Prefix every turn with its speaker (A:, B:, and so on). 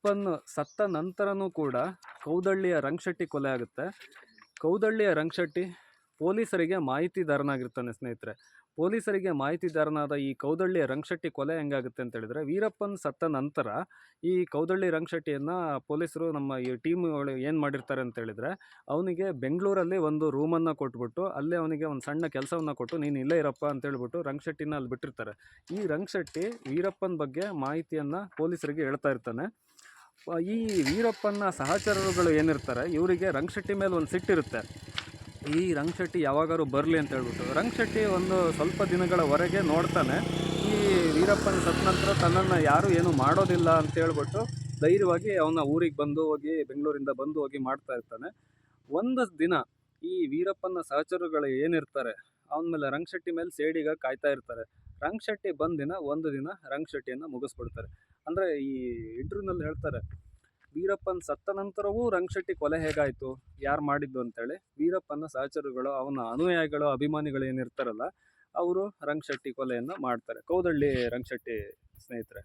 A: ವೀರಪ್ಪನ್ ಸತ್ತ ನಂತರನೂ ಕೂಡ ಕೌದಳ್ಳಿಯ ರಂಗಶೆಟ್ಟಿ ಕೊಲೆ ಆಗುತ್ತೆ. ಕೌದಳ್ಳಿಯ ರಂಗಶೆಟ್ಟಿ ಪೊಲೀಸರಿಗೆ ಮಾಹಿತಿದಾರನಾಗಿರ್ತಾನೆ ಸ್ನೇಹಿತರೆ. ಪೊಲೀಸರಿಗೆ ಮಾಹಿತಿದಾರನಾದ ಈ ಕೌದಳ್ಳಿಯ ರಂಗಶೆಟ್ಟಿ ಕೊಲೆ ಹೆಂಗಾಗುತ್ತೆ ಅಂತ ಹೇಳಿದ್ರೆ, ವೀರಪ್ಪನ್ ಸತ್ತ ನಂತರ ಈ ಕೌದಳ್ಳಿ ರಂಗಶೆಟ್ಟಿಯನ್ನು ಪೊಲೀಸರು ನಮ್ಮ ಈ ಟೀಮ್ಗಳು ಏನು ಮಾಡಿರ್ತಾರೆ ಅಂತ ಹೇಳಿದ್ರೆ, ಅವನಿಗೆ ಬೆಂಗಳೂರಲ್ಲಿ ಒಂದು ರೂಮನ್ನು ಕೊಟ್ಬಿಟ್ಟು ಅಲ್ಲೇ ಅವನಿಗೆ ಒಂದು ಸಣ್ಣ ಕೆಲಸವನ್ನು ಕೊಟ್ಟು ನೀನು ಇಲ್ಲೇ ಇರಪ್ಪ ಅಂತ ಹೇಳ್ಬಿಟ್ಟು ರಂಗಶೆಟ್ಟಿನ ಅಲ್ಲಿ ಬಿಟ್ಟಿರ್ತಾರೆ. ಈ ರಂಗಶೆಟ್ಟಿ ವೀರಪ್ಪನ ಬಗ್ಗೆ ಮಾಹಿತಿಯನ್ನು ಪೊಲೀಸರಿಗೆ ಹೇಳ್ತಾ ಇರ್ತಾನೆ. ಈ ವೀರಪ್ಪನ ಸಹಚರರುಗಳು ಏನಿರ್ತಾರೆ, ಇವರಿಗೆ ರಂಗಶೆಟ್ಟಿ ಮೇಲೆ ಒಂದು ಸಿಟ್ಟಿರುತ್ತೆ. ಈ ರಂಗಶೆಟ್ಟಿ ಯಾವಾಗಾರು ಬರಲಿ ಅಂತ ಹೇಳ್ಬಿಟ್ಟು ರಂಗಶೆಟ್ಟಿ ಒಂದು ಸ್ವಲ್ಪ ದಿನಗಳವರೆಗೆ ನೋಡ್ತಾನೆ. ಈ ವೀರಪ್ಪನ ಸತ್ತ ನಂತರ ತನ್ನನ್ನು ಯಾರೂ ಏನು ಮಾಡೋದಿಲ್ಲ ಅಂತ ಹೇಳ್ಬಿಟ್ಟು ಧೈರ್ಯವಾಗಿ ಅವನ ಊರಿಗೆ ಬಂದು ಹೋಗಿ ಬೆಂಗಳೂರಿಂದ ಬಂದು ಹೋಗಿ ಮಾಡ್ತಾ ಇರ್ತಾನೆ. ಒಂದು ದಿನ ಈ ವೀರಪ್ಪನ ಸಹಚರರುಗಳು ಏನಿರ್ತಾರೆ ಅವನ ಮೇಲೆ ರಂಗಶೆಟ್ಟಿ ಮೇಲೆ ಸೇಡಿಗ ಕಾಯ್ತಾ ಇರ್ತಾರೆ. ರಂಗಶೆಟ್ಟಿ ಒಂದು ದಿನ ರಂಗಶೆಟ್ಟಿಯನ್ನು ಮುಗಿಸ್ಬಿಡ್ತಾರೆ. ಅಂದರೆ ಈ ಇಂಟರ್ವ್ಯೂನಲ್ಲಿ ಹೇಳ್ತಾರೆ, ವೀರಪ್ಪನ್ ಸತ್ತ ನಂತರವೂ ರಂಗಶೆಟ್ಟಿ ಕೊಲೆ ಹೇಗಾಯಿತು, ಯಾರು ಮಾಡಿದ್ದು ಅಂತೇಳಿ ವೀರಪ್ಪನ ಸಹಚರರುಗಳು, ಅವನ ಅನುಯಾಯಿಗಳು, ಅಭಿಮಾನಿಗಳು ಏನಿರ್ತಾರಲ್ಲ, ಅವರು ರಂಗಶೆಟ್ಟಿ ಕೊಲೆಯನ್ನು ಮಾಡ್ತಾರೆ. ಕೌದಳ್ಳಿ ರಂಗಶೆಟ್ಟಿ ಸ್ನೇಹಿತರೆ.